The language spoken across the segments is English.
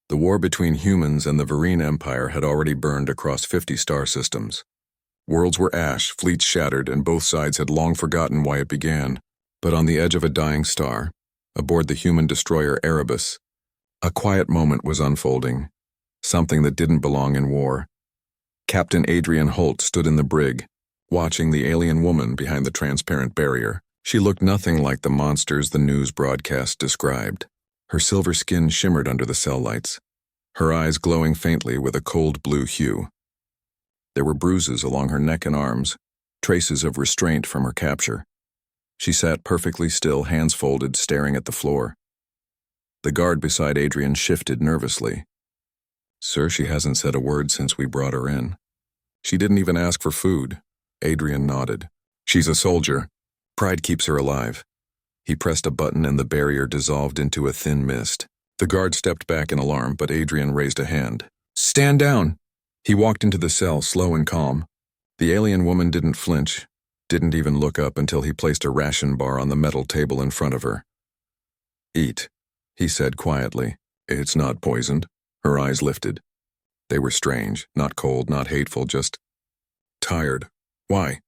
The war between humans and the Vereen Empire had already burned across 50 star systems. Worlds were ash, fleets shattered, and both sides had long forgotten why it began. But on the edge of a dying star, aboard the human destroyer Erebus, a quiet moment was unfolding, something that didn't belong in war. Captain Adrian Holt stood in the brig, watching the alien woman behind the transparent barrier. She looked nothing like the monsters the news broadcast described. Her silver skin shimmered under the cell lights, her eyes glowing faintly with a cold blue hue. There were bruises along her neck and arms, traces of restraint from her capture. She sat perfectly still, hands folded, staring at the floor. The guard beside Adrian shifted nervously. "Sir, she hasn't said a word since we brought her in. She didn't even ask for food." Adrian nodded. "She's a soldier. Pride keeps her alive." He pressed a button and the barrier dissolved into a thin mist. The guard stepped back in alarm, but Adrian raised a hand. "Stand down!" He walked into the cell, slow and calm. The alien woman didn't flinch, didn't even look up until he placed a ration bar on the metal table in front of her. "Eat," he said quietly. "It's not poisoned." Her eyes lifted. They were strange, not cold, not hateful, just tired. "Why?"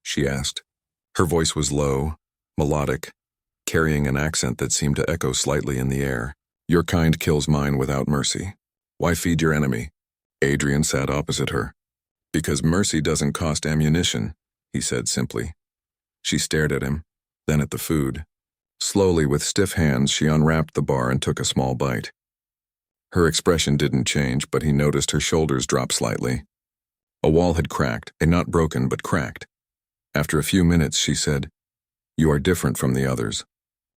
she asked. Her voice was low, melodic, carrying an accent that seemed to echo slightly in the air. "Your kind kills mine without mercy. Why feed your enemy?" Adrian sat opposite her. "Because mercy doesn't cost ammunition," he said simply. She stared at him, then at the food. Slowly, with stiff hands, she unwrapped the bar and took a small bite. Her expression didn't change, but he noticed her shoulders drop slightly. A wall had cracked, and not broken, but cracked. After a few minutes, she said, "You are different from the others.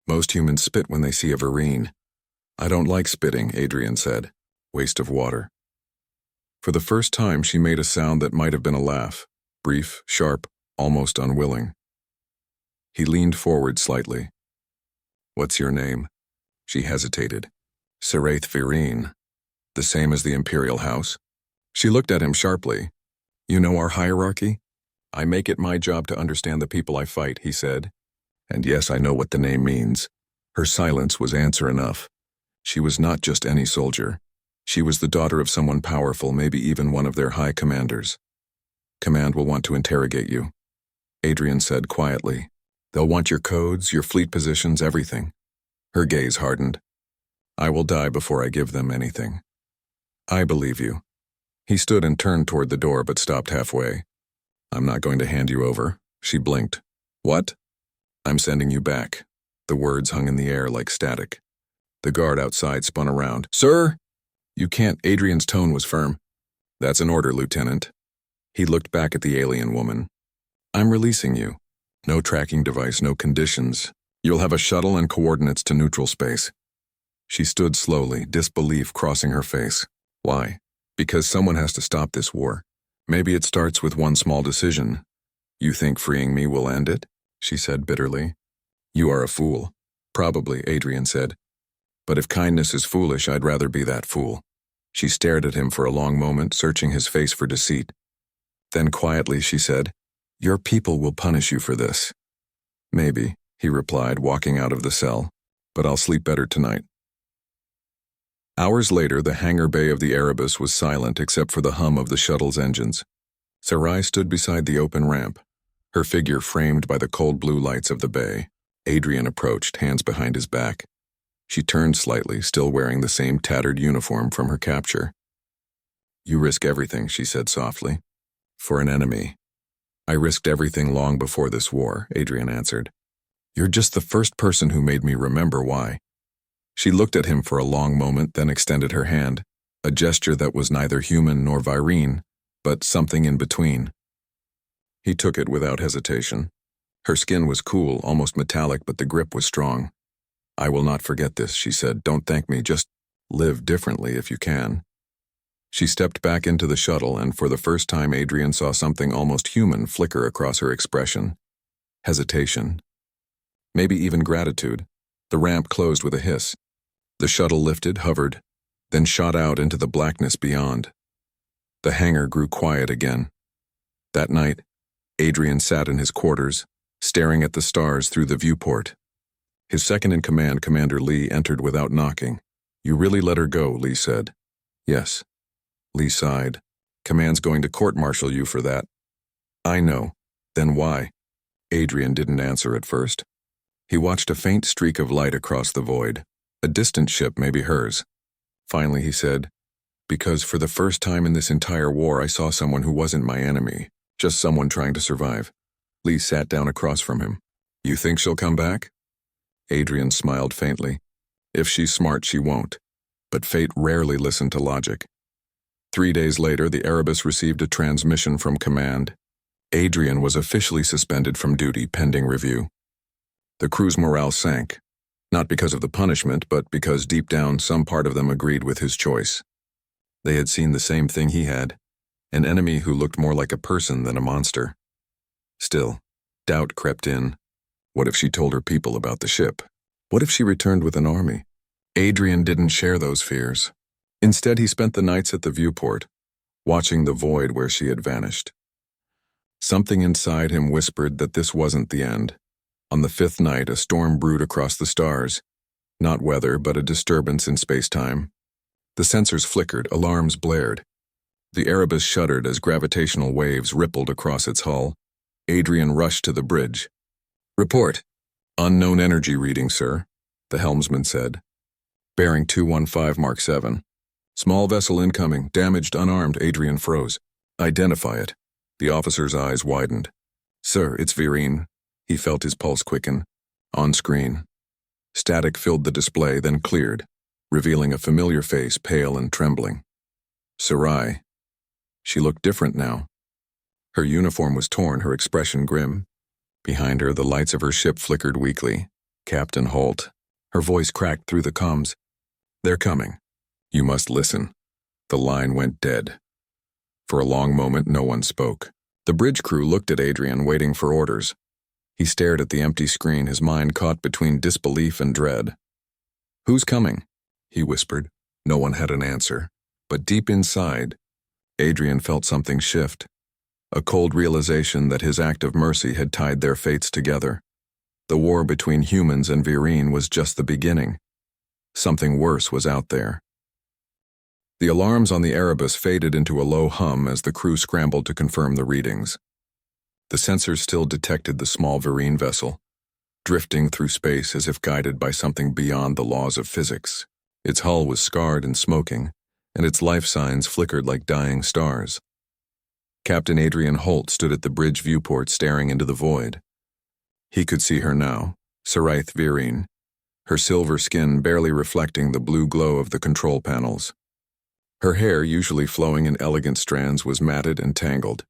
Most humans spit when they see a Vereen." "I don't like spitting," Adrian said. "Waste of water." For the first time, she made a sound that might have been a laugh, brief, sharp, almost unwilling. He leaned forward slightly. "What's your name?" She hesitated. "Seraith Vereen. The same as the Imperial House?" She looked at him sharply. "You know our hierarchy?" "I make it my job to understand the people I fight," he said. "And yes, I know what the name means." Her silence was answer enough. She was not just any soldier. She was the daughter of someone powerful, maybe even one of their high commanders. "Command will want to interrogate you," Adrian said quietly. "They'll want your codes, your fleet positions, everything." Her gaze hardened. "I will die before I give them anything." "I believe you." He stood and turned toward the door but stopped halfway. "I'm not going to hand you over." She blinked. "What?" "I'm sending you back." The words hung in the air like static. The guard outside spun around. "Sir!" "You can't." Adrian's tone was firm. "That's an order, Lieutenant." He looked back at the alien woman. "I'm releasing you. No tracking device, no conditions. You'll have a shuttle and coordinates to neutral space." She stood slowly, disbelief crossing her face. "Why?" "Because someone has to stop this war. Maybe it starts with one small decision." "You think freeing me will end it?" she said bitterly. "You are a fool." "Probably," Adrian said. "But if kindness is foolish, I'd rather be that fool." She stared at him for a long moment, searching his face for deceit. Then quietly she said, "Your people will punish you for this." "Maybe," he replied, walking out of the cell. "But I'll sleep better tonight." Hours later, the hangar bay of the Erebus was silent except for the hum of the shuttle's engines. Sarai stood beside the open ramp, her figure framed by the cold blue lights of the bay. Adrian approached, hands behind his back. She turned slightly, still wearing the same tattered uniform from her capture. "You risk everything," she said softly. "For an enemy." "I risked everything long before this war," Adrian answered. "You're just the first person who made me remember why." She looked at him for a long moment, then extended her hand, a gesture that was neither human nor Vereen, but something in between. He took it without hesitation. Her skin was cool, almost metallic, but the grip was strong. "I will not forget this," she said. "Don't thank me, just live differently if you can." She stepped back into the shuttle, and for the first time Adrian saw something almost human flicker across her expression. Hesitation. Maybe even gratitude. The ramp closed with a hiss. The shuttle lifted, hovered, then shot out into the blackness beyond. The hangar grew quiet again. That night, Adrian sat in his quarters, staring at the stars through the viewport. His second-in-command, Commander Lee, entered without knocking. You really let her go, Lee said. Yes. Lee sighed. Command's going to court-martial you for that. I know. Then why? Adrian didn't answer at first. He watched a faint streak of light across the void. A distant ship, maybe hers. Finally he said, because for the first time in this entire war I saw someone who wasn't my enemy, just someone trying to survive. Lee sat down across from him. You think she'll come back? Adrian smiled faintly. If she's smart, she won't. But fate rarely listened to logic. 3 days later, the Erebus received a transmission from command. Adrian was officially suspended from duty pending review. The crew's morale sank, not because of the punishment, but because deep down some part of them agreed with his choice. They had seen the same thing he had, an enemy who looked more like a person than a monster. Still, doubt crept in. What if she told her people about the ship? What if she returned with an army? Adrian didn't share those fears. Instead, he spent the nights at the viewport, watching the void where she had vanished. Something inside him whispered that this wasn't the end. On the 5th night, a storm brewed across the stars. Not weather, but a disturbance in space-time. The sensors flickered, alarms blared. The Erebus shuddered as gravitational waves rippled across its hull. Adrian rushed to the bridge. Report. Unknown energy reading, sir, the helmsman said. Bearing 215 Mark 7. Small vessel incoming, damaged, unarmed. Adrian froze. Identify it. The officer's eyes widened. Sir, it's Virine. He felt his pulse quicken. On screen. Static filled the display, then cleared, revealing a familiar face, pale and trembling. Sarai. She looked different now. Her uniform was torn, her expression grim. Behind her, the lights of her ship flickered weakly. Captain Holt. Her voice cracked through the comms. They're coming. You must listen. The line went dead. For a long moment, no one spoke. The bridge crew looked at Adrian, waiting for orders. He stared at the empty screen, his mind caught between disbelief and dread. Who's coming? He whispered. No one had an answer. But deep inside, Adrian felt something shift. A cold realization that his act of mercy had tied their fates together. The war between humans and Virine was just the beginning. Something worse was out there. The alarms on the Erebus faded into a low hum as the crew scrambled to confirm the readings. The sensors still detected the small Virine vessel, drifting through space as if guided by something beyond the laws of physics. Its hull was scarred and smoking, and its life signs flickered like dying stars. Captain Adrian Holt stood at the bridge viewport staring into the void. He could see her now, Sarai Virine, her silver skin barely reflecting the blue glow of the control panels. Her hair, usually flowing in elegant strands, was matted and tangled.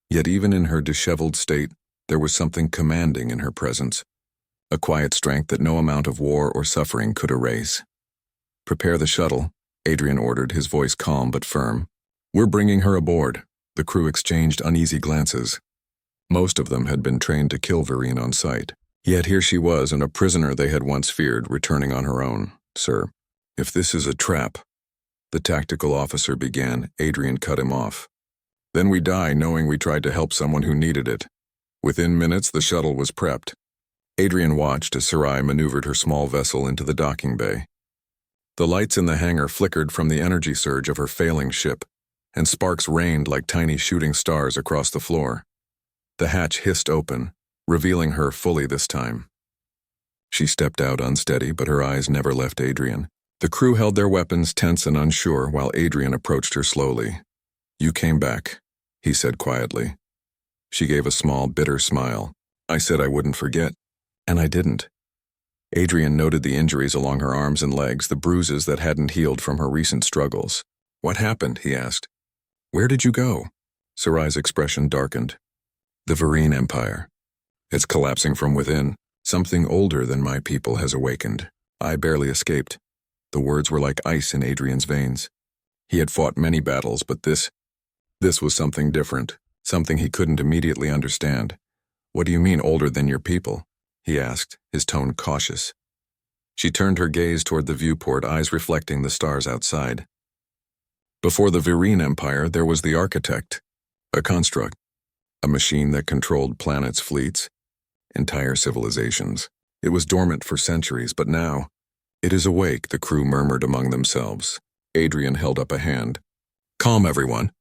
Yet even in her disheveled state, there was something commanding in her presence, a quiet strength that no amount of war or suffering could erase. Prepare the shuttle, Adrian ordered, his voice calm but firm. We're bringing her aboard. The crew exchanged uneasy glances. Most of them had been trained to kill Virine on sight. Yet here she was, and a prisoner they had once feared, returning on her own. Sir, if this is a trap, the tactical officer began. Adrian cut him off. Then we die knowing we tried to help someone who needed it. Within minutes, the shuttle was prepped. Adrian watched as Sarai maneuvered her small vessel into the docking bay. The lights in the hangar flickered from the energy surge of her failing ship, and sparks rained like tiny shooting stars across the floor. The hatch hissed open, revealing her fully this time. She stepped out unsteady, but her eyes never left Adrian. The crew held their weapons tense and unsure while Adrian approached her slowly. You came back, he said quietly. She gave a small, bitter smile. I said I wouldn't forget, and I didn't. Adrian noted the injuries along her arms and legs, the bruises that hadn't healed from her recent struggles. What happened? He asked. Where did you go? Sarai's expression darkened. The Virine Empire. It's collapsing from within. Something older than my people has awakened. I barely escaped. The words were like ice in Adrian's veins. He had fought many battles, but this was something different, something he couldn't immediately understand. What do you mean older than your people? He asked, his tone cautious. She turned her gaze toward the viewport, eyes reflecting the stars outside. Before the Virine Empire, there was the Architect, a construct, a machine that controlled planets' fleets, entire civilizations. It was dormant for centuries, but now, "It is awake," the crew murmured among themselves. Adrian held up a hand. "Calm, everyone.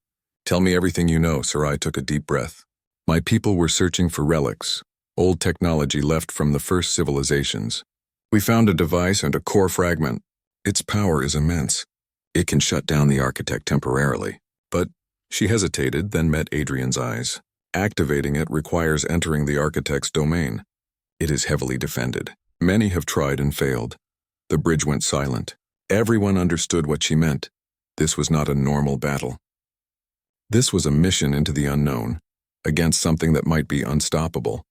Tell me everything you know." Sarai took a deep breath. "My people were searching for relics, old technology left from the first civilizations. We found a device and a core fragment. Its power is immense. It can shut down the architect temporarily." But she hesitated, then met Adrian's eyes. "Activating it requires entering the architect's domain. It is heavily defended. Many have tried and failed." The bridge went silent. Everyone understood what she meant. This was not a normal battle. This was a mission into the unknown, against something that might be unstoppable.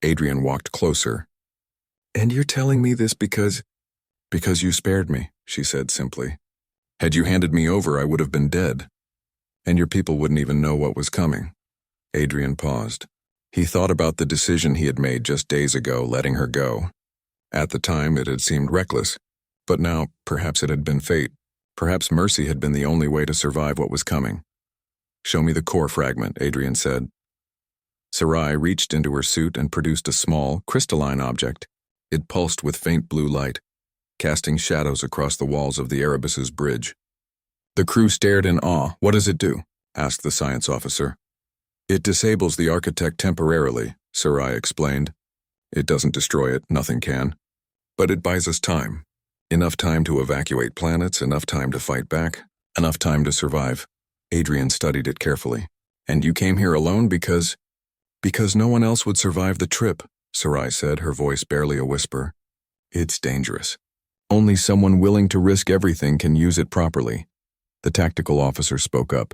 Adrian walked closer. "And you're telling me this because you spared me," she said simply. "Had you handed me over, I would have been dead. And your people wouldn't even know what was coming." Adrian paused. He thought about the decision he had made just days ago, letting her go. At the time, it had seemed reckless, but now, perhaps it had been fate. Perhaps mercy had been the only way to survive what was coming. "Show me the core fragment," Adrian said. Sarai reached into her suit and produced a small, crystalline object. It pulsed with faint blue light, casting shadows across the walls of the Erebus's bridge. The crew stared in awe. "What does it do?" asked the science officer. "It disables the architect temporarily," Sarai explained. "It doesn't destroy it, nothing can. But it buys us time. Enough time to evacuate planets, enough time to fight back, enough time to survive." Adrian studied it carefully. "And you came here alone because no one else would survive the trip," Sarai said, her voice barely a whisper. "It's dangerous. Only someone willing to risk everything can use it properly." The tactical officer spoke up.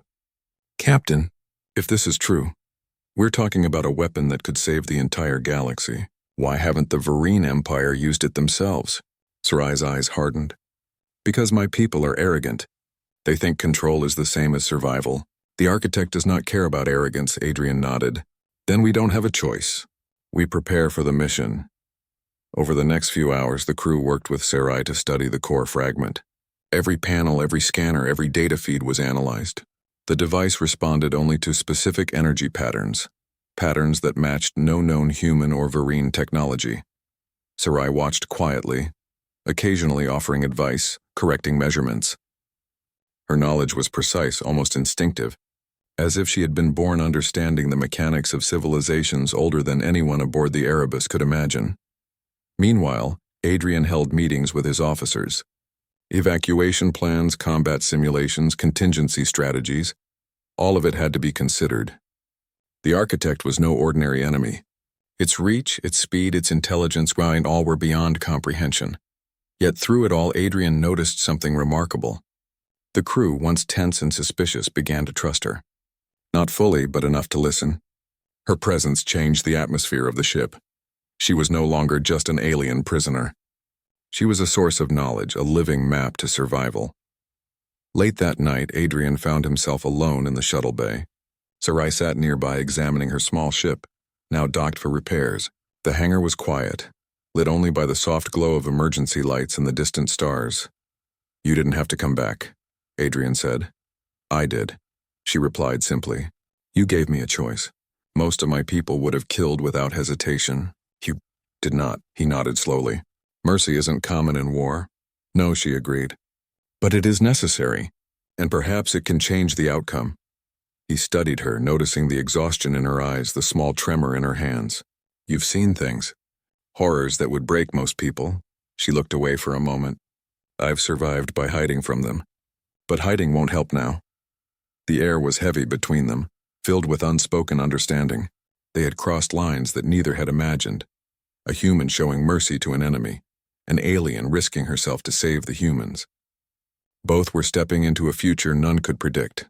"Captain, if this is true, we're talking about a weapon that could save the entire galaxy. Why haven't the Vereen Empire used it themselves?" Sarai's eyes hardened. "Because my people are arrogant. They think control is the same as survival. The architect does not care about arrogance," Adrian nodded. "Then we don't have a choice. We prepare for the mission." Over the next few hours, the crew worked with Sarai to study the core fragment. Every panel, every scanner, every data feed was analyzed. The device responded only to specific energy patterns that matched no known human or Vereen technology. Sarai watched quietly, occasionally offering advice, correcting measurements. Her knowledge was precise, almost instinctive, as if she had been born understanding the mechanics of civilizations older than anyone aboard the Erebus could imagine. Meanwhile, Adrian held meetings with his officers. Evacuation plans, combat simulations, contingency strategies, all of it had to be considered. The architect was no ordinary enemy. Its reach, its speed, its intelligence, all were beyond comprehension. Yet through it all, Adrian noticed something remarkable. The crew, once tense and suspicious, began to trust her. Not fully, but enough to listen. Her presence changed the atmosphere of the ship. She was no longer just an alien prisoner. She was a source of knowledge, a living map to survival. Late that night, Adrian found himself alone in the shuttle bay. Sarai sat nearby examining her small ship, now docked for repairs. The hangar was quiet, lit only by the soft glow of emergency lights and the distant stars. "You didn't have to come back," Adrian said. "I did," she replied simply. "You gave me a choice. Most of my people would have killed without hesitation. You did not," he nodded slowly. "Mercy isn't common in war." "No," she agreed. "But it is necessary, and perhaps it can change the outcome." He studied her, noticing the exhaustion in her eyes, the small tremor in her hands. "You've seen things. Horrors that would break most people." She looked away for a moment. "I've survived by hiding from them. But hiding won't help now." The air was heavy between them, filled with unspoken understanding. They had crossed lines that neither had imagined. A human showing mercy to an enemy. An alien risking herself to save the humans. Both were stepping into a future none could predict.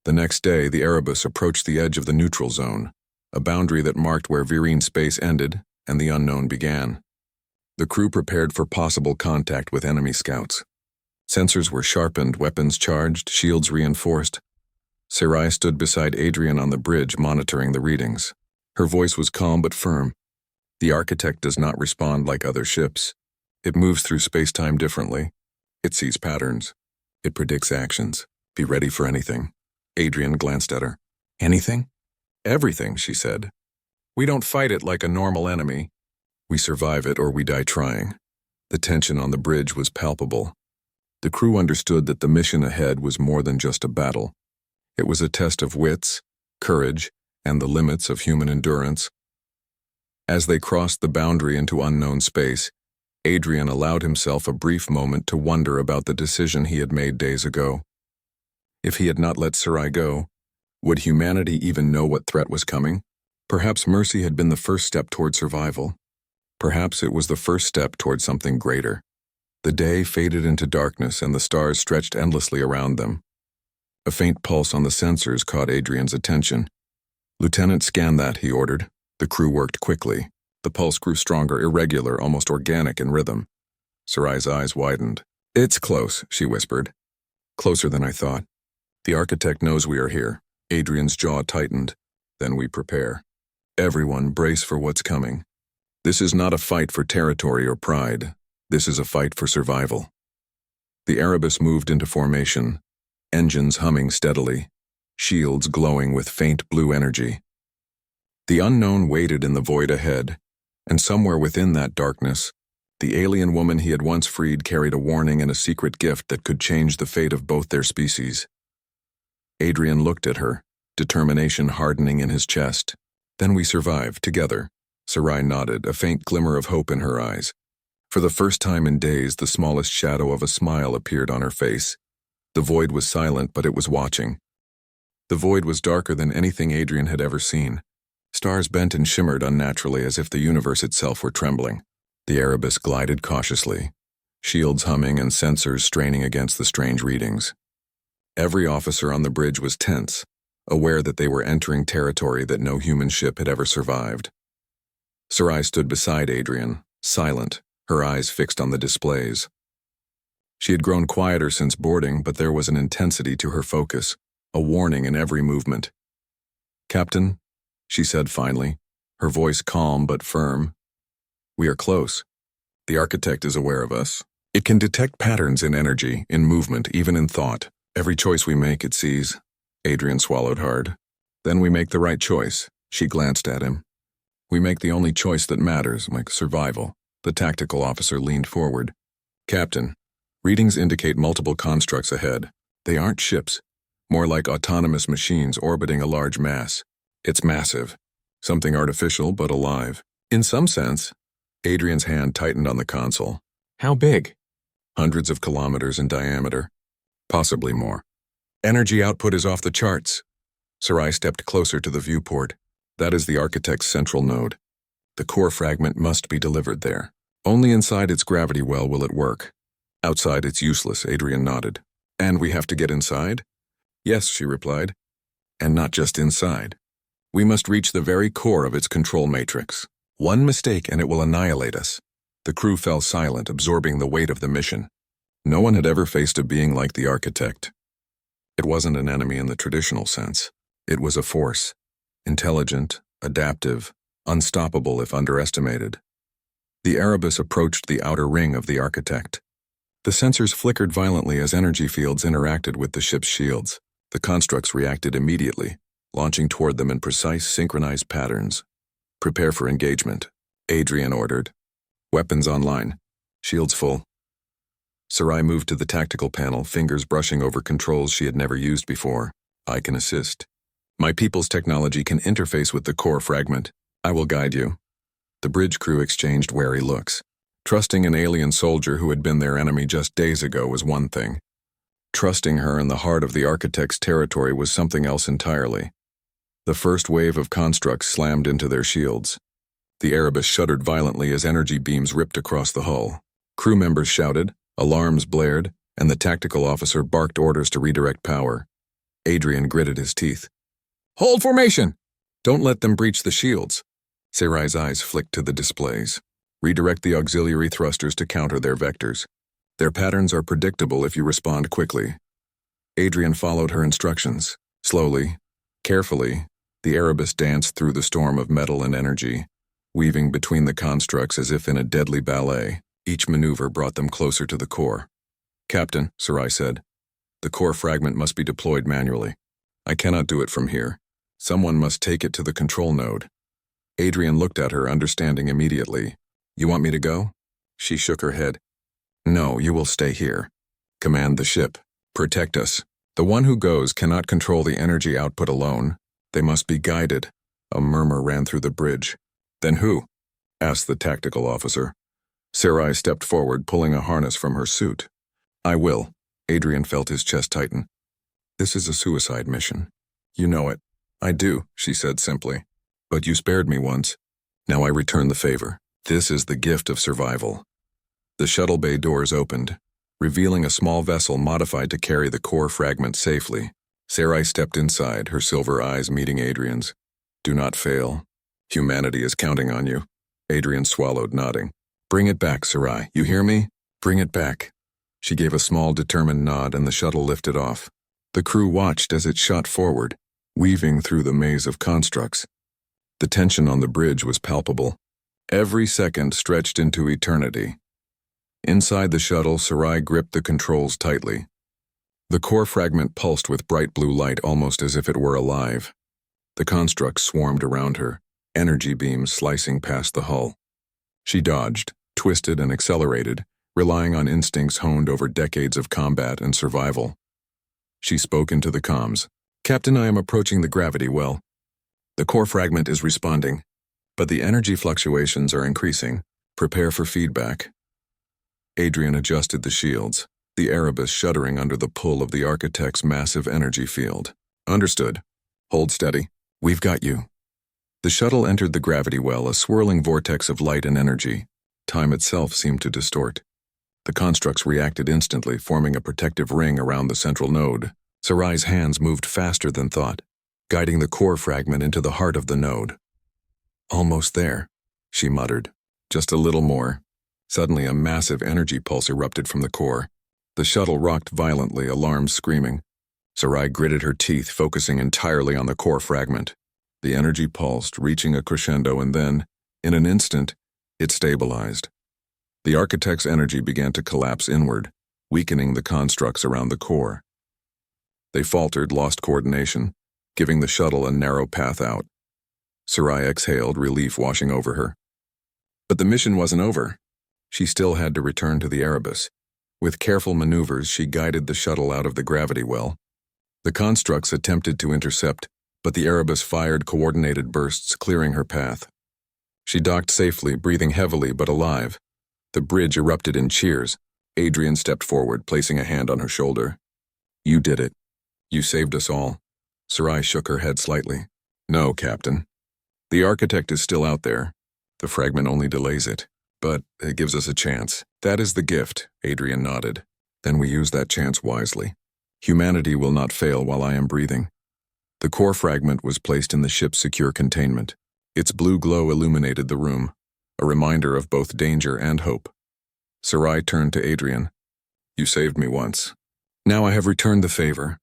The next day, the Erebus approached the edge of the neutral zone, a boundary that marked where Vereen space ended and the unknown began. The crew prepared for possible contact with enemy scouts. Sensors were sharpened, weapons charged, shields reinforced. Sarai stood beside Adrian on the bridge, monitoring the readings. Her voice was calm but firm. "The architect does not respond like other ships. It moves through space-time differently. It sees patterns. It predicts actions. Be ready for anything." Adrian glanced at her. "Anything?" "Everything," she said. "We don't fight it like a normal enemy. We survive it or we die trying. The tension on the bridge was palpable. The crew understood that the mission ahead was more than just a battle. It was a test of wits, courage, and the limits of human endurance. As they crossed the boundary into unknown space, Adrian allowed himself a brief moment to wonder about the decision he had made days ago. If he had not let Sarai go, would humanity even know what threat was coming? Perhaps mercy had been the first step toward survival. Perhaps it was the first step toward something greater. The day faded into darkness and the stars stretched endlessly around them. A faint pulse on the sensors caught Adrian's attention. "Lieutenant, scan that," he ordered. The crew worked quickly. The pulse grew stronger, irregular, almost organic in rhythm. Sarai's eyes widened. "It's close," she whispered. "Closer than I thought. The architect knows we are here." Adrian's jaw tightened. "Then we prepare. Everyone brace for what's coming. This is not a fight for territory or pride. This is a fight for survival." The Erebus moved into formation, engines humming steadily, shields glowing with faint blue energy. The unknown waited in the void ahead, and somewhere within that darkness, the alien woman he had once freed carried a warning and a secret gift that could change the fate of both their species. Adrian looked at her, determination hardening in his chest. "Then we survive, together." Sarai nodded, a faint glimmer of hope in her eyes. For the first time in days, the smallest shadow of a smile appeared on her face. The void was silent, but it was watching. The void was darker than anything Adrian had ever seen. Stars bent and shimmered unnaturally as if the universe itself were trembling. The Erebus glided cautiously, shields humming and sensors straining against the strange readings. Every officer on the bridge was tense, aware that they were entering territory that no human ship had ever survived. Sarai stood beside Adrian, silent, her eyes fixed on the displays. She had grown quieter since boarding, but there was an intensity to her focus, a warning in every movement. "Captain," she said finally, her voice calm but firm, "we are close. The architect is aware of us. It can detect patterns in energy, in movement, even in thought. Every choice we make, it sees." Adrian swallowed hard. "Then we make the right choice." She glanced at him. "We make the only choice that matters, like survival." The tactical officer leaned forward. "Captain, readings indicate multiple constructs ahead. They aren't ships, more like autonomous machines orbiting a large mass. It's massive, something artificial but alive. In some sense." Adrian's hand tightened on the console. "How big?" "Hundreds of kilometers in diameter. Possibly more. Energy output is off the charts." Sarai stepped closer to the viewport. "That is the architect's central node. The core fragment must be delivered there. Only inside its gravity well will it work. Outside it's useless," Adrian nodded. "And we have to get inside?" "Yes," she replied. "And not just inside. We must reach the very core of its control matrix. One mistake and it will annihilate us." The crew fell silent, absorbing the weight of the mission. No one had ever faced a being like the architect. It wasn't an enemy in the traditional sense. It was a force, intelligent, adaptive, unstoppable if underestimated. The Erebus approached the outer ring of the architect. The sensors flickered violently as energy fields interacted with the ship's shields. The constructs reacted immediately, launching toward them in precise, synchronized patterns. "Prepare for engagement," Adrian ordered. "Weapons online. Shields full." Sarai moved to the tactical panel, fingers brushing over controls she had never used before. "I can assist. My people's technology can interface with the core fragment. I will guide you." The bridge crew exchanged wary looks. Trusting an alien soldier who had been their enemy just days ago was one thing. Trusting her in the heart of the architect's territory was something else entirely. The first wave of constructs slammed into their shields. The Erebus shuddered violently as energy beams ripped across the hull. Crew members shouted, alarms blared, and the tactical officer barked orders to redirect power. Adrian gritted his teeth. "Hold formation! Don't let them breach the shields." Sarai's eyes flicked to the displays. "Redirect the auxiliary thrusters to counter their vectors. Their patterns are predictable if you respond quickly." Adrian followed her instructions. Slowly, carefully, the Erebus danced through the storm of metal and energy, weaving between the constructs as if in a deadly ballet. Each maneuver brought them closer to the core. "Captain," Sarai said, "the core fragment must be deployed manually. I cannot do it from here. Someone must take it to the control node." Adrian looked at her, understanding immediately. "You want me to go?" She shook her head. No, you will stay here. Command the ship. Protect us. The one who goes cannot control the energy output alone. They must be guided. A murmur ran through the bridge. Then who? Asked the tactical officer. Sarai stepped forward, pulling a harness from her suit. I will. Adrian felt his chest tighten. This is a suicide mission. You know it. I do, she said simply. But you spared me once. Now I return the favor. This is the gift of survival. The shuttle bay doors opened, revealing a small vessel modified to carry the core fragment safely. Sarai stepped inside, her silver eyes meeting Adrian's. Do not fail. Humanity is counting on you. Adrian swallowed, nodding. Bring it back, Sarai. You hear me? Bring it back. She gave a small, determined nod, and the shuttle lifted off. The crew watched as it shot forward, weaving through the maze of constructs. The tension on the bridge was palpable. Every second stretched into eternity. Inside the shuttle, Sarai gripped the controls tightly. The core fragment pulsed with bright blue light, almost as if it were alive. The constructs swarmed around her, energy beams slicing past the hull. She dodged, twisted, and accelerated, relying on instincts honed over decades of combat and survival. She spoke into the comms. Captain, I am approaching the gravity well. The core fragment is responding, but the energy fluctuations are increasing. Prepare for feedback. Adrian adjusted the shields, the Erebus shuddering under the pull of the Architect's massive energy field. Understood. Hold steady. We've got you. The shuttle entered the gravity well, a swirling vortex of light and energy. Time itself seemed to distort. The constructs reacted instantly, forming a protective ring around the central node. Sarai's hands moved faster than thought, guiding the core fragment into the heart of the node. Almost there, she muttered. Just a little more. Suddenly, a massive energy pulse erupted from the core. The shuttle rocked violently, alarms screaming. Sarai gritted her teeth, focusing entirely on the core fragment. The energy pulsed, reaching a crescendo, and then, in an instant, it stabilized. The Architect's energy began to collapse inward, weakening the constructs around the core. They faltered, lost coordination, giving the shuttle a narrow path out. Sarai exhaled, relief washing over her. But the mission wasn't over. She still had to return to the Erebus. With careful maneuvers, she guided the shuttle out of the gravity well. The constructs attempted to intercept, but the Erebus fired coordinated bursts, clearing her path. She docked safely, breathing heavily but alive. The bridge erupted in cheers. Adrian stepped forward, placing a hand on her shoulder. You did it. You saved us all. Sarai shook her head slightly. No, Captain. The Architect is still out there. The fragment only delays it, but it gives us a chance. That is the gift, Adrian nodded. Then we use that chance wisely. Humanity will not fail while I am breathing. The core fragment was placed in the ship's secure containment. Its blue glow illuminated the room, a reminder of both danger and hope. Sarai turned to Adrian. You saved me once. Now I have returned the favor.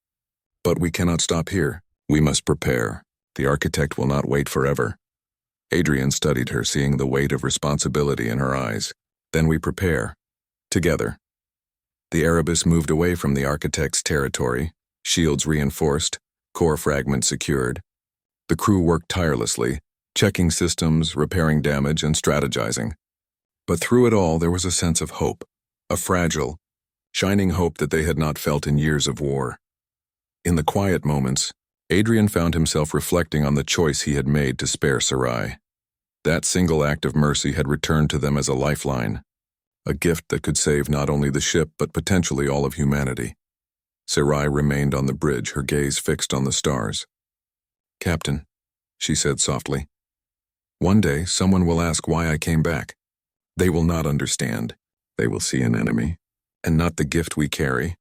But we cannot stop here. We must prepare. The Architect will not wait forever. Adrian studied her, seeing the weight of responsibility in her eyes. Then we prepare. Together. The Erebus moved away from the Architect's territory, shields reinforced, core fragment secured. The crew worked tirelessly, checking systems, repairing damage, and strategizing. But through it all, there was a sense of hope, a fragile, shining hope that they had not felt in years of war. In the quiet moments, Adrian found himself reflecting on the choice he had made to spare Sarai. That single act of mercy had returned to them as a lifeline, a gift that could save not only the ship but potentially all of humanity. Sarai remained on the bridge, her gaze fixed on the stars. Captain, she said softly, one day someone will ask why I came back. They will not understand. They will see an enemy, and not the gift we carry.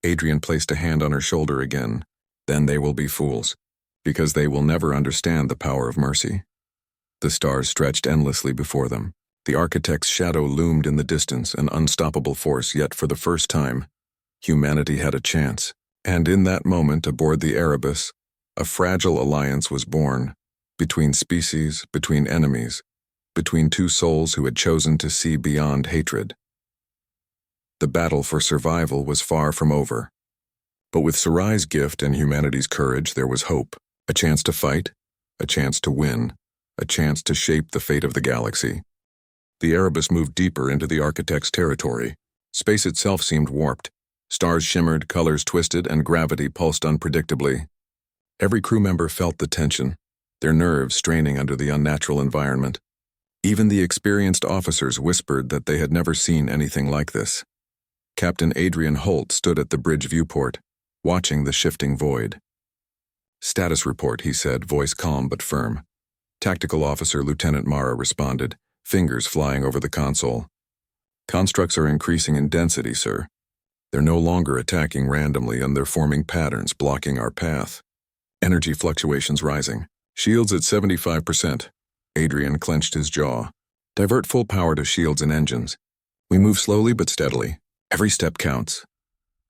Adrian placed a hand on her shoulder again. Then they will be fools, because they will never understand the power of mercy. The stars stretched endlessly before them. The Architect's shadow loomed in the distance, an unstoppable force, yet for the first time, humanity had a chance. And in that moment, aboard the Erebus, a fragile alliance was born, between species, between enemies, between two souls who had chosen to see beyond hatred. The battle for survival was far from over. But with Sarai's gift and humanity's courage, there was hope, a chance to fight, a chance to win, a chance to shape the fate of the galaxy. The Erebus moved deeper into the architect's territory. Space itself seemed warped. Stars shimmered, colors twisted, and gravity pulsed unpredictably. Every crew member felt the tension, their nerves straining under the unnatural environment. Even the experienced officers whispered that they had never seen anything like this. Captain Adrian Holt stood at the bridge viewport, watching the shifting void. "Status report," he said, voice calm but firm. Tactical Officer Lieutenant Mara responded, fingers flying over the console. "Constructs are increasing in density, sir. They're no longer attacking randomly and they're forming patterns blocking our path. Energy fluctuations rising. Shields at 75%. Adrian clenched his jaw. "Divert full power to shields and engines. We move slowly but steadily. Every step counts."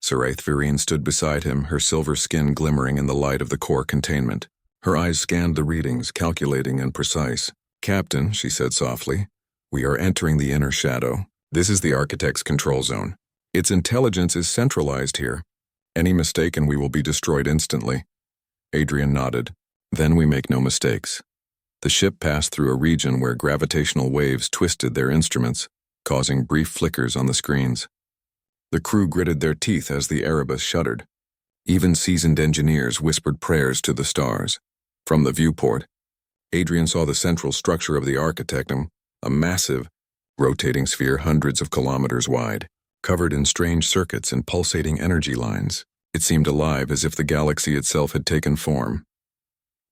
Saraith Virine stood beside him, her silver skin glimmering in the light of the core containment. Her eyes scanned the readings, calculating and precise. "Captain," she said softly, "we are entering the inner shadow. This is the Architect's control zone. Its intelligence is centralized here. Any mistake and we will be destroyed instantly." Adrian nodded. "Then we make no mistakes." The ship passed through a region where gravitational waves twisted their instruments, causing brief flickers on the screens. The crew gritted their teeth as the Erebus shuddered. Even seasoned engineers whispered prayers to the stars. From the viewport, Adrian saw the central structure of the Architectum, a massive, rotating sphere hundreds of kilometers wide, covered in strange circuits and pulsating energy lines. It seemed alive, as if the galaxy itself had taken form.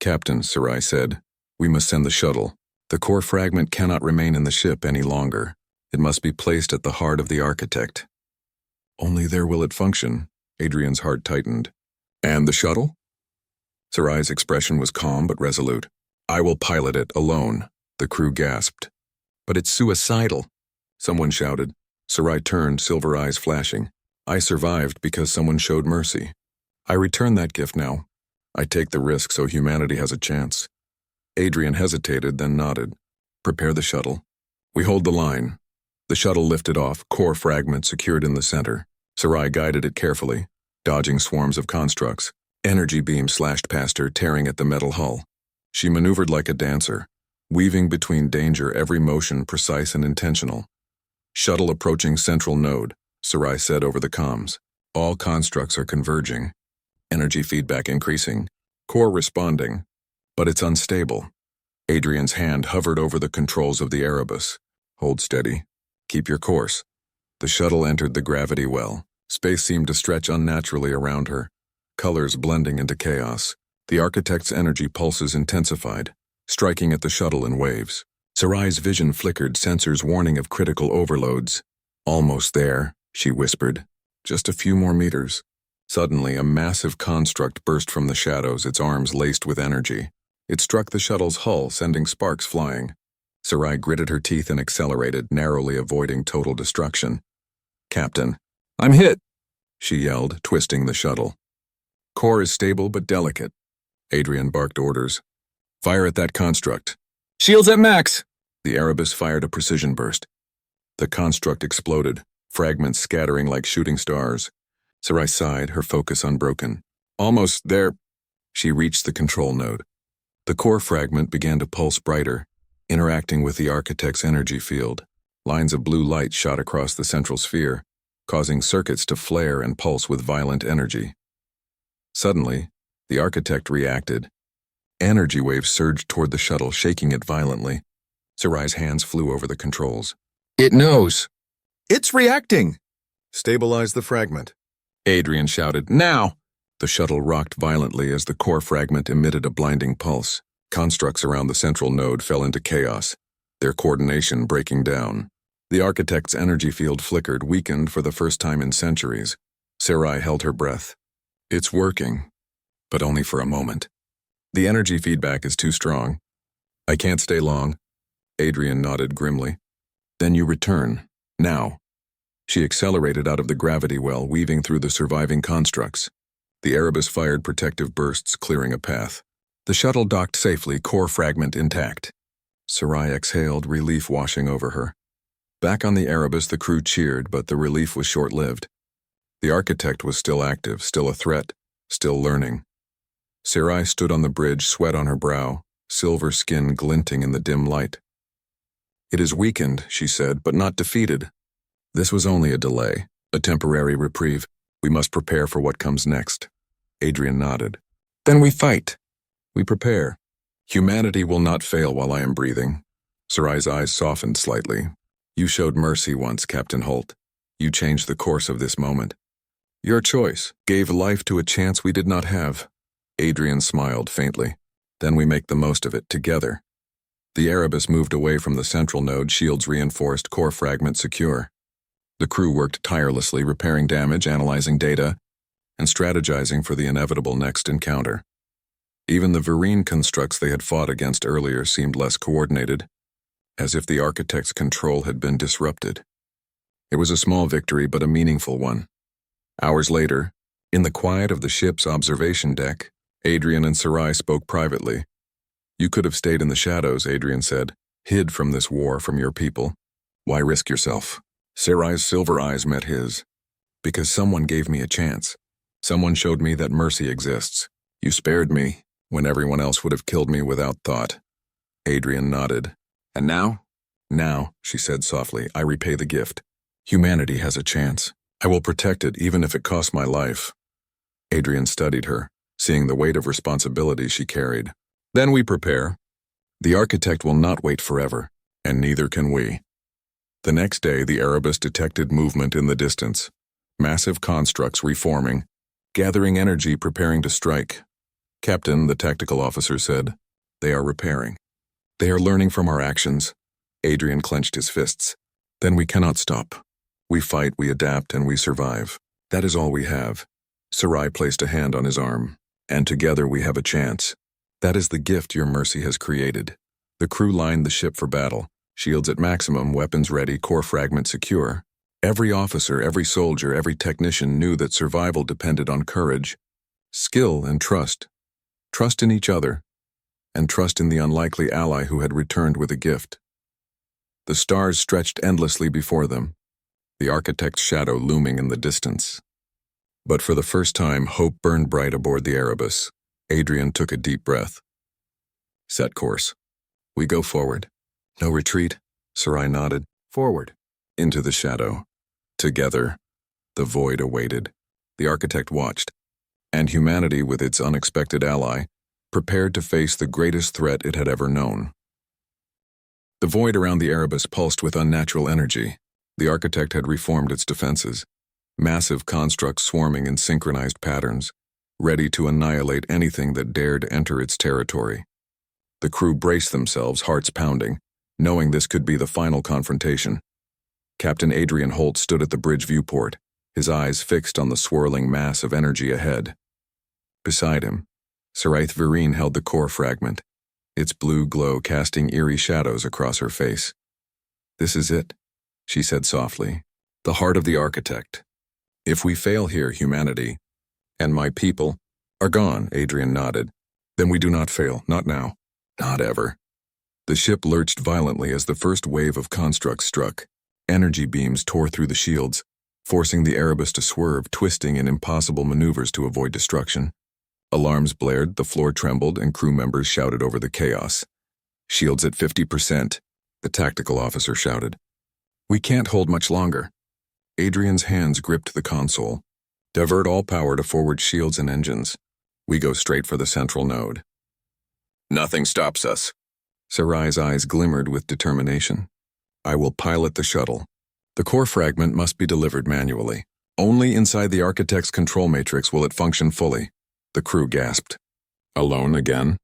"Captain," Sarai said, "we must send the shuttle. The core fragment cannot remain in the ship any longer. It must be placed at the heart of the Architect." "Only there will it function." Adrian's heart tightened. "And the shuttle?" Sarai's expression was calm but resolute. "I will pilot it alone." The crew gasped. "But it's suicidal," someone shouted. Sarai turned, silver eyes flashing. "I survived because someone showed mercy. I return that gift now. I take the risk so humanity has a chance." Adrian hesitated, then nodded. "Prepare the shuttle. We hold the line." The shuttle lifted off, core fragment secured in the center. Sarai guided it carefully, dodging swarms of constructs. Energy beams slashed past her, tearing at the metal hull. She maneuvered like a dancer, weaving between danger, every motion precise and intentional. "Shuttle approaching central node," Sarai said over the comms. "All constructs are converging. Energy feedback increasing. Core responding. But it's unstable." Adrian's hand hovered over the controls of the Erebus. "Hold steady. Keep your course." The shuttle entered the gravity well. Space seemed to stretch unnaturally around her, colors blending into chaos. The Architect's energy pulses intensified, striking at the shuttle in waves. Sarai's vision flickered, sensors warning of critical overloads. "Almost there," she whispered. "Just a few more meters." Suddenly, a massive construct burst from the shadows, its arms laced with energy. It struck the shuttle's hull, sending sparks flying. Sarai gritted her teeth and accelerated, narrowly avoiding total destruction. "Captain, I'm hit!" she yelled, twisting the shuttle. "Core is stable but delicate." Adrian barked orders. "Fire at that construct." "Shields at max!" The Erebus fired a precision burst. The construct exploded, fragments scattering like shooting stars. Sarai sighed, her focus unbroken. "Almost there." She reached the control node. The core fragment began to pulse brighter, interacting with the Architect's energy field. Lines of blue light shot across the central sphere, causing circuits to flare and pulse with violent energy. Suddenly, the Architect reacted. Energy waves surged toward the shuttle, shaking it violently. Sarai's hands flew over the controls. "It knows!" "It's reacting!" "Stabilize the fragment," Adrian shouted. "Now!" The shuttle rocked violently as the core fragment emitted a blinding pulse. Constructs around the central node fell into chaos, their coordination breaking down. The Architect's energy field flickered, weakened for the first time in centuries. Sarai held her breath. "It's working, but only for a moment. The energy feedback is too strong. I can't stay long." Adrian nodded grimly. "Then you return, now." She accelerated out of the gravity well, weaving through the surviving constructs. The Erebus fired protective bursts, clearing a path. The shuttle docked safely, core fragment intact. Sarai exhaled, relief washing over her. Back on the Erebus, the crew cheered, but the relief was short-lived. The Architect was still active, still a threat, still learning. Sarai stood on the bridge, sweat on her brow, silver skin glinting in the dim light. It is weakened, she said, but not defeated. This was only a delay, a temporary reprieve. We must prepare for what comes next. Adrian nodded. Then we fight. We prepare. Humanity will not fail while I am breathing. Sarai's eyes softened slightly. You showed mercy once, Captain Holt. You changed the course of this moment. Your choice gave life to a chance we did not have. Adrian smiled faintly. Then we make the most of it together. The Erebus moved away from the central node, shields reinforced, core fragment secure. The crew worked tirelessly, repairing damage, analyzing data, and strategizing for the inevitable next encounter. Even the Vereen constructs they had fought against earlier seemed less coordinated, as if the architect's control had been disrupted. It was a small victory, but a meaningful one. Hours later, in the quiet of the ship's observation deck, Adrian and Sarai spoke privately. You could have stayed in the shadows, Adrian said, hid from this war, from your people. Why risk yourself? Sarai's silver eyes met his. Because someone gave me a chance. Someone showed me that mercy exists. You spared me, when everyone else would have killed me without thought. Adrian nodded. And now? Now, she said softly, I repay the gift. Humanity has a chance. I will protect it, even if it costs my life. Adrian studied her, seeing the weight of responsibility she carried. Then we prepare. The architect will not wait forever, and neither can we. The next day, the Erebus detected movement in the distance. Massive constructs reforming, gathering energy, preparing to strike. Captain, the tactical officer said, they are repairing. They are learning from our actions. Adrian clenched his fists. Then we cannot stop. We fight, we adapt, and we survive. That is all we have. Sarai placed a hand on his arm. And together we have a chance. That is the gift your mercy has created. The crew lined the ship for battle. Shields at maximum, weapons ready, core fragment secure. Every officer, every soldier, every technician knew that survival depended on courage, skill, and trust. Trust in each other, and trust in the unlikely ally who had returned with a gift. The stars stretched endlessly before them, the architect's shadow looming in the distance. But for the first time, hope burned bright aboard the Erebus. Adrian took a deep breath. Set course. We go forward. No retreat, Sarai nodded. Forward. Into the shadow. Together. The void awaited. The architect watched, and humanity, with its unexpected ally, prepared to face the greatest threat it had ever known. The void around the Erebus pulsed with unnatural energy. The architect had reformed its defenses. Massive constructs swarming in synchronized patterns, ready to annihilate anything that dared enter its territory. The crew braced themselves, hearts pounding, knowing this could be the final confrontation. Captain Adrian Holt stood at the bridge viewport, his eyes fixed on the swirling mass of energy ahead. Beside him, Saraith Vereen held the core fragment, its blue glow casting eerie shadows across her face. This is it, she said softly, the heart of the architect. If we fail here, humanity, and my people, are gone, Adrian nodded. Then we do not fail, not now, not ever. The ship lurched violently as the first wave of constructs struck. Energy beams tore through the shields, forcing the Erebus to swerve, twisting in impossible maneuvers to avoid destruction. Alarms blared, the floor trembled, and crew members shouted over the chaos. Shields at 50%, the tactical officer shouted. We can't hold much longer. Adrian's hands gripped the console. Divert all power to forward shields and engines. We go straight for the central node. Nothing stops us. Sarai's eyes glimmered with determination. I will pilot the shuttle. The core fragment must be delivered manually. Only inside the architect's control matrix will it function fully. The crew gasped. Alone again?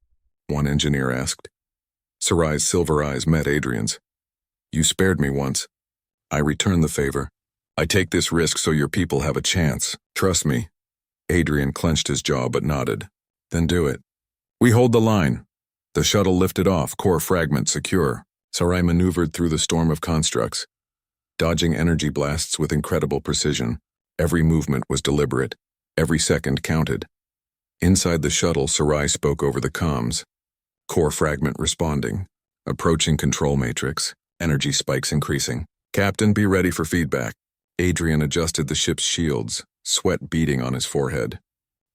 One engineer asked. Sarai's silver eyes met Adrian's. You spared me once. I return the favor. I take this risk so your people have a chance. Trust me. Adrian clenched his jaw but nodded. Then do it. We hold the line. The shuttle lifted off, core fragment secure. Sarai maneuvered through the storm of constructs, dodging energy blasts with incredible precision. Every movement was deliberate. Every second counted. Inside the shuttle, Sarai spoke over the comms. Core fragment responding. Approaching control matrix. Energy spikes increasing. Captain, be ready for feedback. Adrian adjusted the ship's shields, sweat beading on his forehead.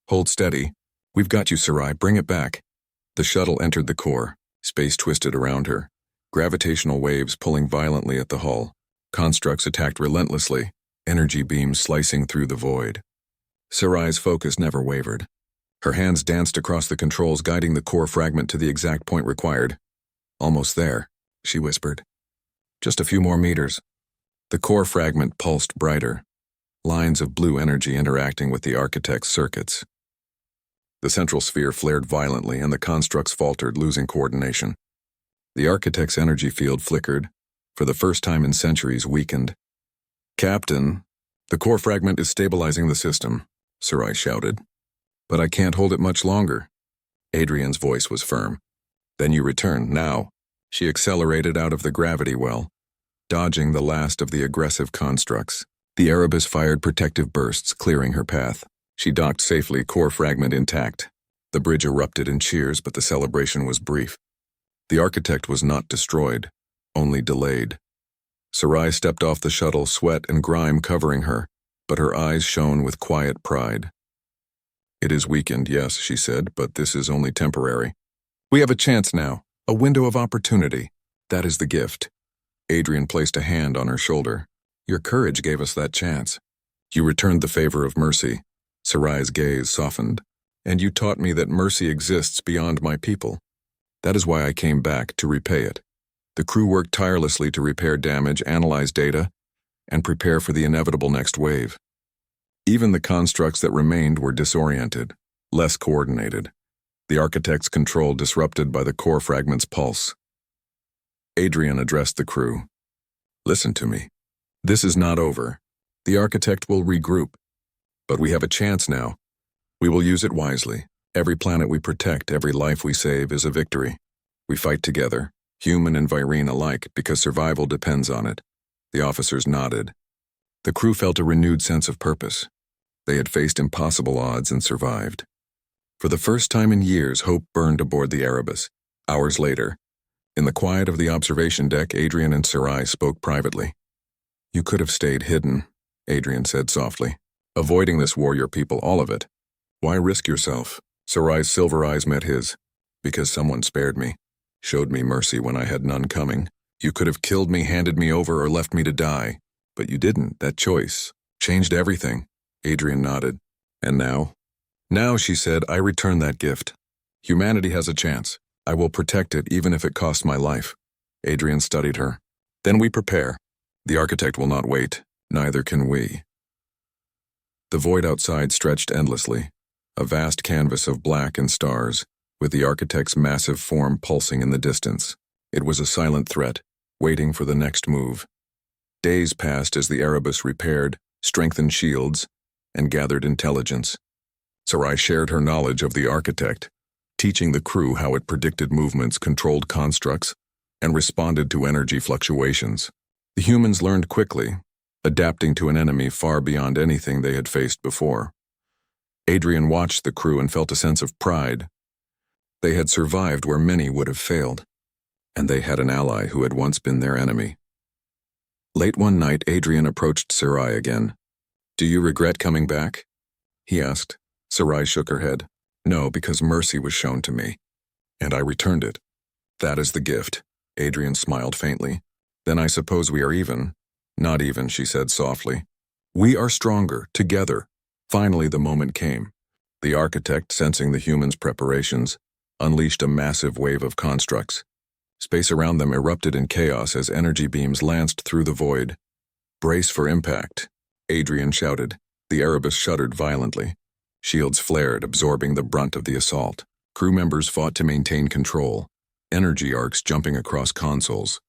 Hold steady. We've got you, Sarai. Bring it back. The shuttle entered the core. Space twisted around her. Gravitational waves pulling violently at the hull. Constructs attacked relentlessly, energy beams slicing through the void. Sarai's focus never wavered. Her hands danced across the controls, guiding the core fragment to the exact point required. "Almost there," she whispered. "Just a few more meters." The core fragment pulsed brighter, lines of blue energy interacting with the architect's circuits. The central sphere flared violently, and the constructs faltered, losing coordination. The architect's energy field flickered, for the first time in centuries weakened. "Captain, the core fragment is stabilizing the system," Sarai shouted. "But I can't hold it much longer." Adrian's voice was firm. "Then you return, now." She accelerated out of the gravity well, dodging the last of the aggressive constructs. The Erebus fired protective bursts, clearing her path. She docked safely, core fragment intact. The bridge erupted in cheers, but the celebration was brief. The architect was not destroyed, only delayed. Sarai stepped off the shuttle, sweat and grime covering her, but her eyes shone with quiet pride. "It is weakened, yes," she said, "but this is only temporary. We have a chance now, a window of opportunity. That is the gift." Adrian placed a hand on her shoulder. "Your courage gave us that chance. You returned the favor of mercy." Sarai's gaze softened. "And you taught me that mercy exists beyond my people. That is why I came back, to repay it." The crew worked tirelessly to repair damage, analyze data, and prepare for the inevitable next wave. Even the constructs that remained were disoriented, less coordinated. The architect's control disrupted by the core fragment's pulse. Adrian addressed the crew. "Listen to me. This is not over. The architect will regroup. But we have a chance now. We will use it wisely. Every planet we protect, every life we save is a victory. We fight together, human and Virene alike, because survival depends on it." The officers nodded. The crew felt a renewed sense of purpose. They had faced impossible odds and survived. For the first time in years, hope burned aboard the Erebus. Hours later, in the quiet of the observation deck, Adrian and Sarai spoke privately. "You could have stayed hidden," Adrian said softly. "Avoiding this warrior people, all of it. Why risk yourself?" Sarai's silver eyes met his. "Because someone spared me, showed me mercy when I had none coming. You could have killed me, handed me over, or left me to die. But you didn't. That choice changed everything." Adrian nodded. "And now?" "Now," she said, "I return that gift. Humanity has a chance. I will protect it even if it costs my life." Adrian studied her. "Then we prepare. The architect will not wait. Neither can we." The void outside stretched endlessly, a vast canvas of black and stars, with the architect's massive form pulsing in the distance. It was a silent threat, waiting for the next move. Days passed as the Erebus repaired, strengthened shields, and gathered intelligence. Sarai shared her knowledge of the architect, teaching the crew how it predicted movements, controlled constructs, and responded to energy fluctuations. The humans learned quickly, adapting to an enemy far beyond anything they had faced before. Adrian watched the crew and felt a sense of pride. They had survived where many would have failed, and they had an ally who had once been their enemy. Late one night, Adrian approached Sarai again. "Do you regret coming back?" he asked. Sarai shook her head. "No, because mercy was shown to me, and I returned it. That is the gift." Adrian smiled faintly. "Then I suppose we are even." "Not even," she said softly. "We are stronger, together." Finally, the moment came. The architect, sensing the humans' preparations, unleashed a massive wave of constructs. Space around them erupted in chaos as energy beams lanced through the void. "Brace for impact," Adrian shouted. The Erebus shuddered violently. Shields flared, absorbing the brunt of the assault. Crew members fought to maintain control, energy arcs jumping across consoles.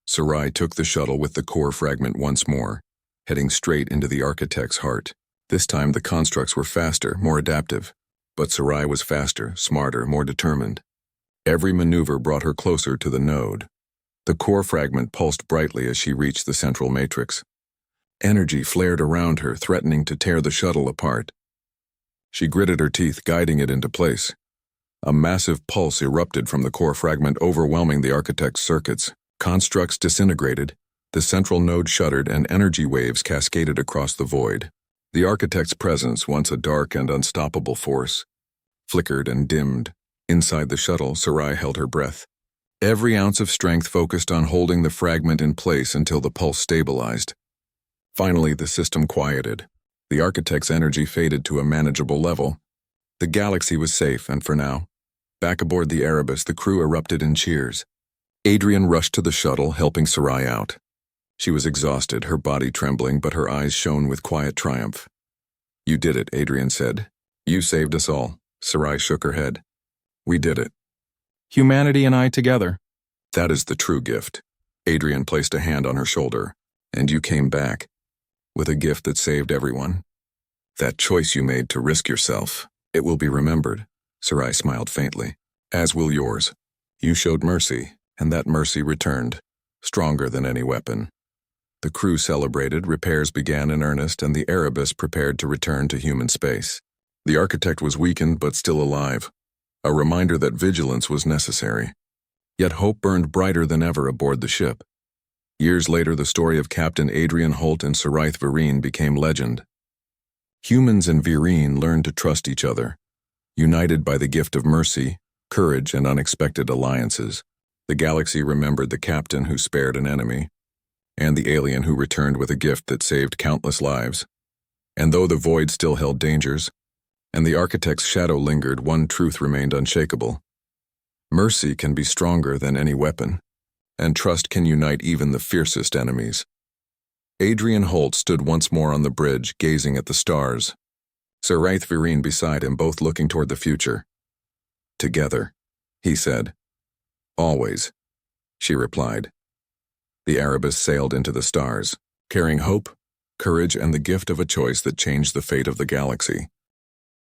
Sarai took the shuttle with the core fragment once more, heading straight into the architect's heart. This time the constructs were faster, more adaptive, but Sarai was faster, smarter, more determined. Every maneuver brought her closer to the node. The core fragment pulsed brightly as she reached the central matrix. Energy flared around her, threatening to tear the shuttle apart. She gritted her teeth, guiding it into place. A massive pulse erupted from the core fragment, overwhelming the architect's circuits. Constructs disintegrated, the central node shuddered, and energy waves cascaded across the void. The architect's presence, once a dark and unstoppable force, flickered and dimmed. Inside the shuttle, Sarai held her breath. Every ounce of strength focused on holding the fragment in place until the pulse stabilized. Finally, the system quieted. The architect's energy faded to a manageable level. The galaxy was safe, and for now. Back aboard the Erebus, the crew erupted in cheers. Adrian rushed to the shuttle, helping Sarai out. She was exhausted, her body trembling, but her eyes shone with quiet triumph. "You did it," Adrian said. "You saved us all." Sarai shook her head. "We did it. Humanity and I together." "That is the true gift." Adrian placed a hand on her shoulder. "And you came back, with a gift that saved everyone. That choice you made to risk yourself, it will be remembered." Sarai smiled faintly. "As will yours. You showed mercy, and that mercy returned, stronger than any weapon." The crew celebrated, repairs began in earnest, and the Erebus prepared to return to human space. The architect was weakened but still alive, a reminder that vigilance was necessary. Yet hope burned brighter than ever aboard the ship. Years later, the story of Captain Adrian Holt and Saraith Virene became legend. Humans and Virene learned to trust each other, united by the gift of mercy, courage, and unexpected alliances. The galaxy remembered the captain who spared an enemy, and the alien who returned with a gift that saved countless lives. And though the void still held dangers, and the architect's shadow lingered, one truth remained unshakable. Mercy can be stronger than any weapon, and trust can unite even the fiercest enemies. Adrian Holt stood once more on the bridge, gazing at the stars. Saraith Virene beside him, both looking toward the future. "Together," he said. "Always," she replied. The Erebus sailed into the stars, carrying hope, courage, and the gift of a choice that changed the fate of the galaxy.